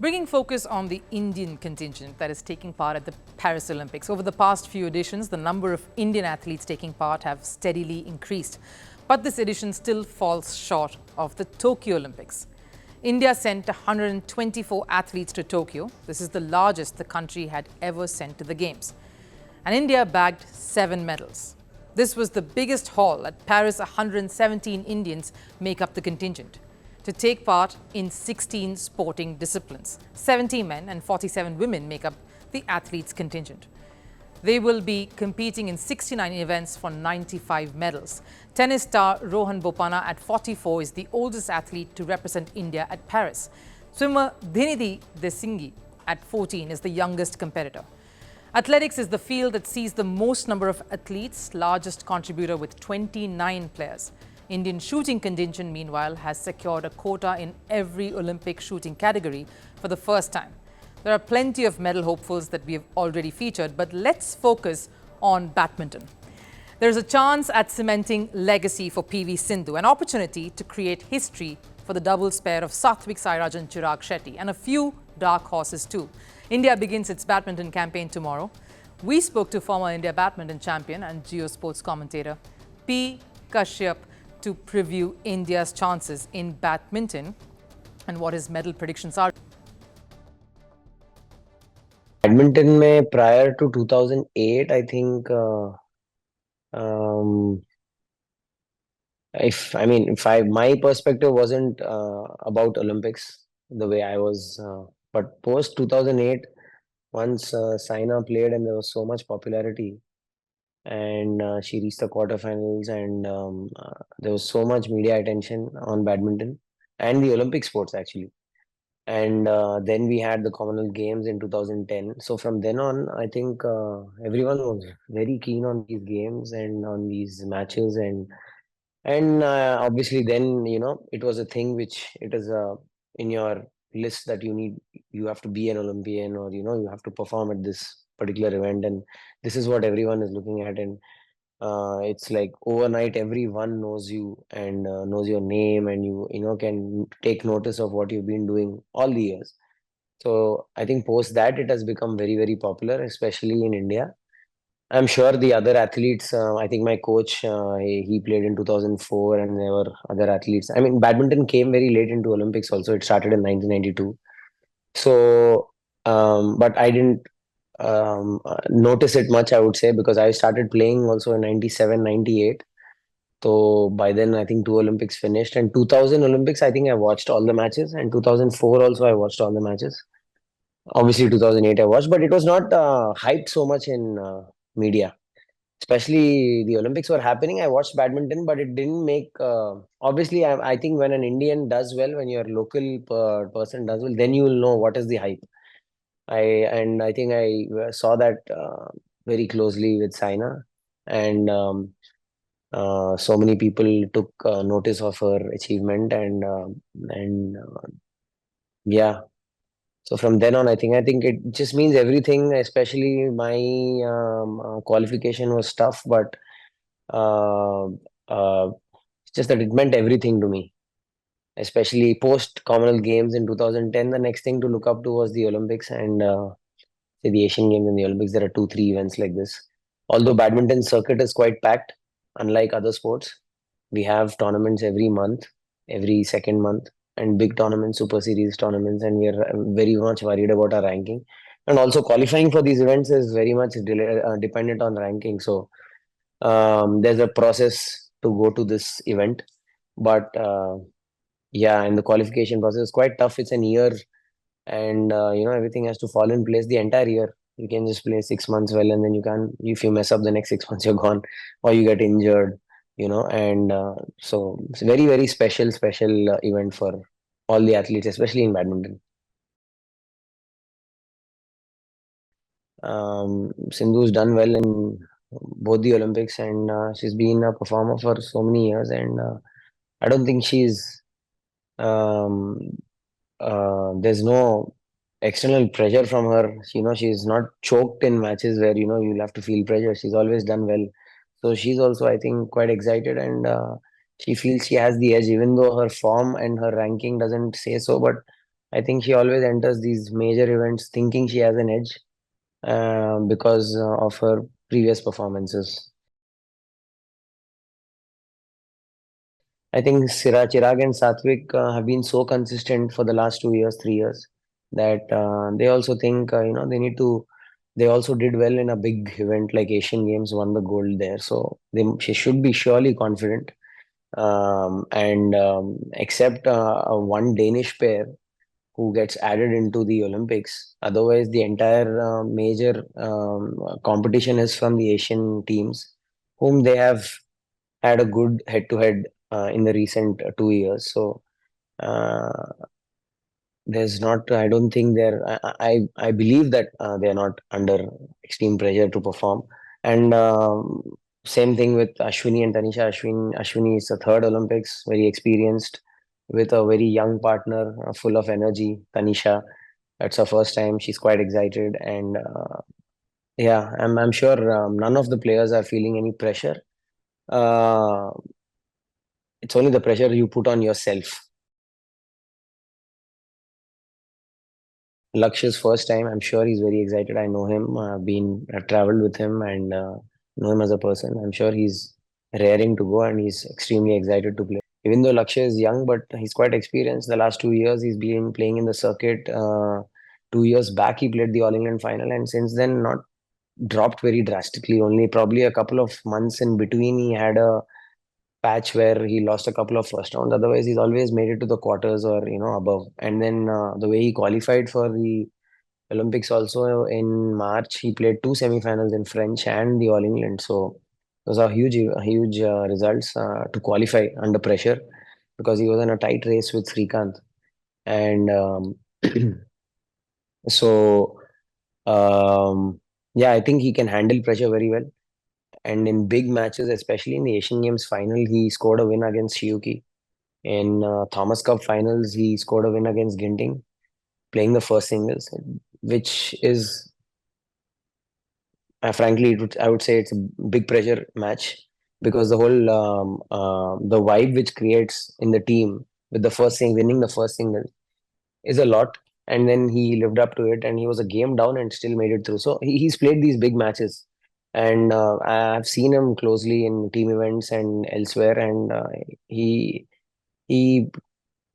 Bringing focus on the Indian contingent that is taking part at the Paris Olympics. Over the past few editions, the number of Indian athletes taking part have steadily increased. But this edition still falls short of the Tokyo Olympics. India sent 124 athletes to Tokyo. This is the largest the country had ever sent to the Games. And India bagged 7 medals. This was the biggest haul. At Paris, 117 Indians make up the contingent to take part in 16 sporting disciplines. 70 men and 47 women make up the athletes' contingent. They will be competing in 69 events for 95 medals. Tennis star Rohan Bopanna at 44 is the oldest athlete to represent India at Paris. Swimmer Dhinidhi Desinghi at 14 is the youngest competitor. Athletics is the field that sees the most number of athletes, largest contributor with 29 players. Indian shooting contingent, meanwhile, has secured a quota in every Olympic shooting category for the first time. There are plenty of medal hopefuls that we have already featured, but let's focus on badminton. There's a chance at cementing legacy for PV Sindhu, an opportunity to create history for the doubles pair of Satwiksairaj and Chirag Shetty, and a few dark horses too. India begins its badminton campaign tomorrow. We spoke to former India badminton champion and Geosports commentator P. Kashyap to preview India's chances in badminton and what his medal predictions are. Badminton mein prior to 2008, I think my perspective wasn't about Olympics the way I was, but post 2008, once Saina played and there was so much popularity, and she reached the quarterfinals, and there was so much media attention on badminton and the Olympic sports actually. And then we had the Commonwealth Games in 2010. So from then on, I think everyone was very keen on these games and on these matches, and obviously then it was a thing which it is in your list that you have to be an Olympian, or you have to perform at this particular event, and this is what everyone is looking at. And it's like overnight everyone knows you and knows your name, and can take notice of what you've been doing all the years. So I think post that it has become very, very popular, especially in India. I'm sure the other athletes, I think my coach, he played in 2004, and there were other athletes. I mean, badminton came very late into Olympics also. It started in 1992. So, but I didn't notice it much, I would say, because I started playing also in 97, 98. So by then, I think 2 Olympics finished. And 2000 Olympics, I think I watched all the matches. And 2004 also, I watched all the matches. Obviously, 2008 I watched, but it was not hyped so much in media. Especially the Olympics were happening, I watched badminton, but it didn't make. Obviously, I think when an Indian does well, when your local person does well, then you will know what is the hype. I think I saw that very closely with Saina, and so many people took notice of her achievement, and yeah. So from then on, I think it just means everything. Especially my qualification was tough, but uh, uh, it's just that it meant everything to me. Especially post Commonwealth Games in 2010, the next thing to look up to was the Olympics, and say the Asian Games and the Olympics. There are 2, 3 events like this. Although badminton circuit is quite packed, unlike other sports, we have tournaments every month, every second month, and big tournaments, super series tournaments, and we are very much worried about our ranking. And also qualifying for these events is very much dependent on ranking. So there's a process to go to this event, but yeah, and the qualification process is quite tough. It's an year, and everything has to fall in place the entire year. You can just play 6 months well, and then you can, if you mess up the next 6 months, you're gone, or you get injured. And so it's a very, very special event for all the athletes, especially in badminton. Sindhu's done well in both the Olympics, and she's been a performer for so many years, and I don't think um, there's no external pressure from her. She's not choked in matches where you'll have to feel pressure. She's always done well. So she's also, I think, quite excited, and she feels she has the edge, even though her form and her ranking doesn't say so. But I think she always enters these major events thinking she has an edge because of her previous performances. I think Chirag and Satvik have been so consistent for the last 2 years, 3 years that they also think they need to. They also did well in a big event like Asian Games, won the gold there. So she should be surely confident. And except one Danish pair who gets added into the Olympics, otherwise the entire major competition is from the Asian teams, whom they have had a good head-to-head in the recent 2 years. So uh, there's not. I don't think they're. I believe that they are not under extreme pressure to perform. And same thing with Ashwini and Tanisha. Ashwini is the third Olympics, very experienced, with a very young partner, full of energy. Tanisha, that's her first time. She's quite excited, and yeah, I'm sure none of the players are feeling any pressure. Uh, it's only the pressure you put on yourself. Lakshya's first time. I'm sure he's very excited. I know him. I've traveled with him and know him as a person. I'm sure he's raring to go and he's extremely excited to play. Even though Lakshya is young, but he's quite experienced. The last 2 years, he's been playing in the circuit. 2 years back, he played the All England final, and since then, not dropped very drastically. Only probably a couple of months in between, he had a patch where he lost a couple of first rounds. Otherwise, he's always made it to the quarters or above. And then the way he qualified for the Olympics also in March, he played two semifinals in French and the All England. So those are huge results to qualify under pressure because he was in a tight race with Srikanth. And so, yeah, I think he can handle pressure very well. And in big matches, especially in the Asian Games final, he scored a win against Shiuki. In Thomas Cup finals, he scored a win against Ginting, playing the first singles, which is frankly, I would say it's a big pressure match because the whole the vibe which creates in the team with the first thing winning the first single is a lot. And then he lived up to it, and he was a game down and still made it through. So he's played these big matches, and I've seen him closely in team events and elsewhere, and he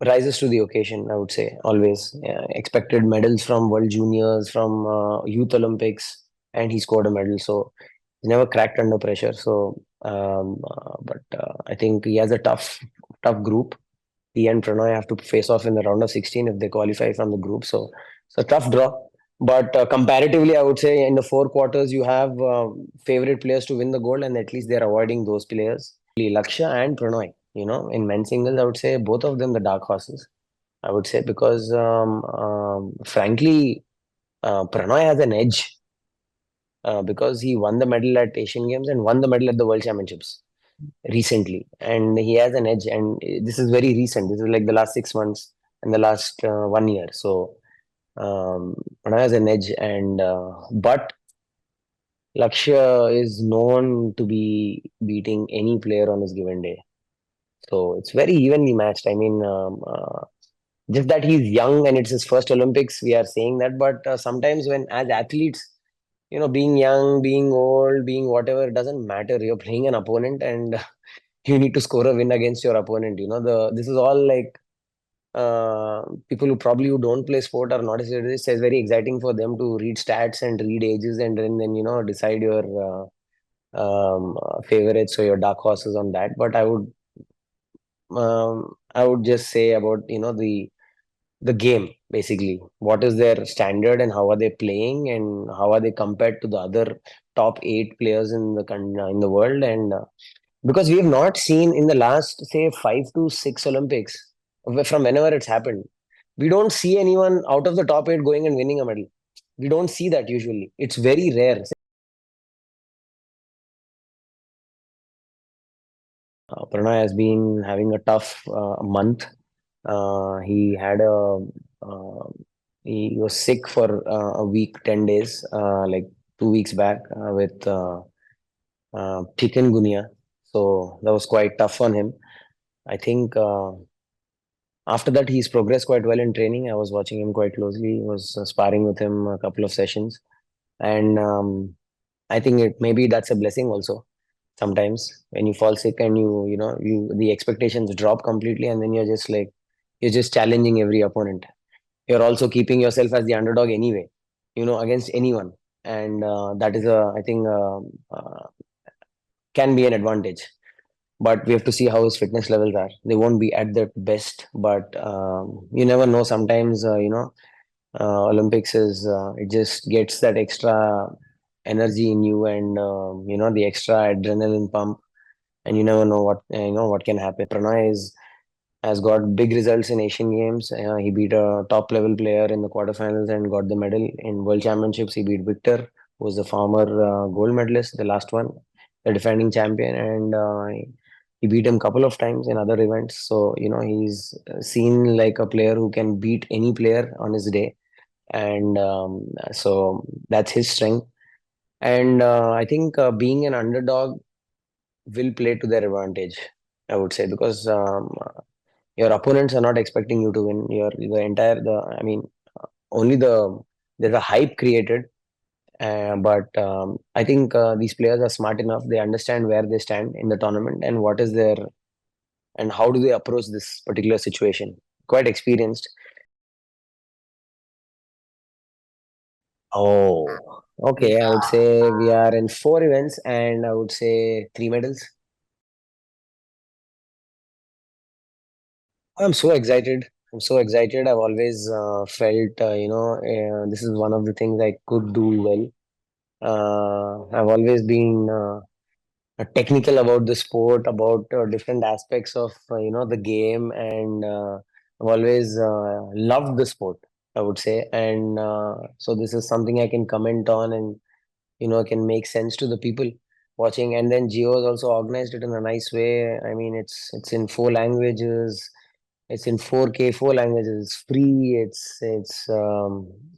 rises to the occasion, I would say, always. Expected medals from World Juniors, from Youth Olympics, and he scored a medal. So he's never cracked under pressure. So, but I think he has a tough group. He and Prannoy have to face off in the round of 16 if they qualify from the group. So it's a tough draw. But comparatively, I would say in the four quarters, you have favorite players to win the gold, and at least they're avoiding those players. Lakshya and Prannoy, in men's singles, I would say both of them the dark horses. I would say because, frankly, Prannoy has an edge because he won the medal at Asian Games and won the medal at the World Championships recently, and he has an edge. And this is very recent. This is like the last 6 months and the last 1 year. So Prannoy has an edge, and but Lakshya is known to be beating any player on his given day. So it's very evenly matched. I mean, just that he's young and it's his first Olympics, we are saying that. But sometimes when as athletes, being young, being old, being whatever, it doesn't matter. You're playing an opponent and you need to score a win against your opponent. This is all like people who don't play sport are not. It's very exciting for them to read stats and read ages and then decide your favorites or your dark horses on that. But I would just say about the game basically. What is their standard and how are they playing and how are they compared to the other top eight players in the world? And because we have not seen in the last say 5 to 6 Olympics from whenever it's happened, we don't see anyone out of the top eight going and winning a medal. We don't see that usually. It's very rare. Pranay has been having a tough month. He had uh, he was sick for a week, 10 days, like 2 weeks back with chikungunya. So that was quite tough on him. I think After that, he's progressed quite well in training. I was watching him quite closely. I was sparring with him a couple of sessions, and I think maybe that's a blessing also. Sometimes when you fall sick and you the expectations drop completely, and then you're just challenging every opponent. You're also keeping yourself as the underdog anyway, against anyone, and that is I think can be an advantage. But we have to see how his fitness levels are. They won't be at their best, but you never know. Sometimes Olympics is it just gets that extra energy in you, and the extra adrenaline pump, and you never know what can happen. Prannoy has got big results in Asian Games. He beat a top level player in the quarterfinals and got the medal. In World Championships, he beat Victor, who was the former gold medalist, the last one, the defending champion, and he beat him a couple of times in other events. So he's seen like a player who can beat any player on his day, and so that's his strength. And I think being an underdog will play to their advantage, I would say, because your opponents are not expecting you to win. I mean, only there's a hype created, but I think these players are smart enough. They understand where they stand in the tournament and what is their and how do they approach this particular situation. Quite experienced. Oh, okay. I would say we are in 4 events, and I would say 3 medals. I'm so excited. I'm so excited. I've always felt, this is one of the things I could do well. I've always been technical about the sport, about different aspects of the game, and I've always loved the sport, I would say, and so this is something I can comment on, and can make sense to the people watching. And then Geo has also organized it in a nice way. I mean, it's in 4 languages. It's in 4K, 4 languages. It's free. It's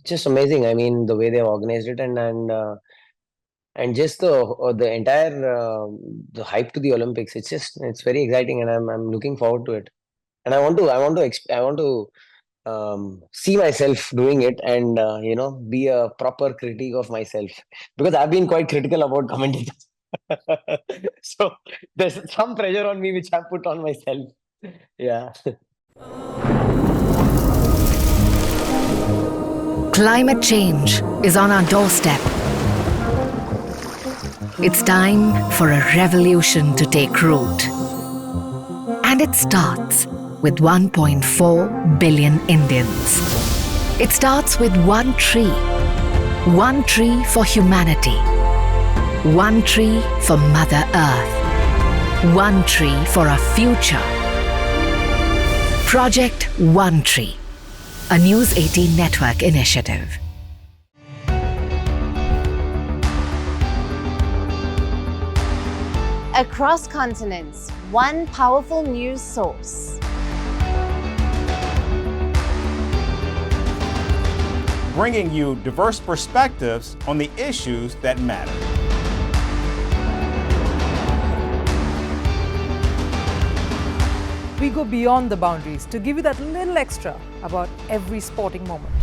just amazing. I mean, the way they organized it, and just the entire the hype to the Olympics. It's very exciting, and I'm looking forward to it. And I want to see myself doing it, and be a proper critique of myself, because I've been quite critical about commentators. So there's some pressure on me which I put on myself. Yeah. Climate change is on our doorstep. It's time for a revolution to take root. And it starts with 1.4 billion Indians. It starts with one tree for humanity, one tree for Mother Earth, one tree for our future. Project One Tree, a News 18 network initiative. Across continents, one powerful news source. Bringing you diverse perspectives on the issues that matter. We go beyond the boundaries to give you that little extra about every sporting moment.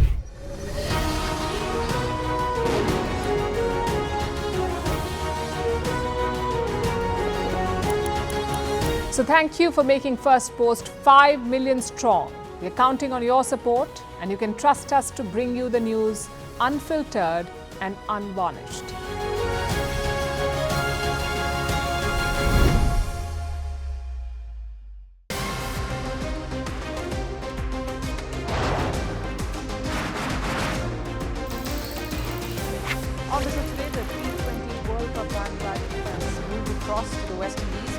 So thank you for making Firstpost 5 million strong. We're counting on your support, and you can trust us to bring you the news unfiltered and unvarnished. On this today, the T20 World Cup bandwagon has moved across to the West Indies.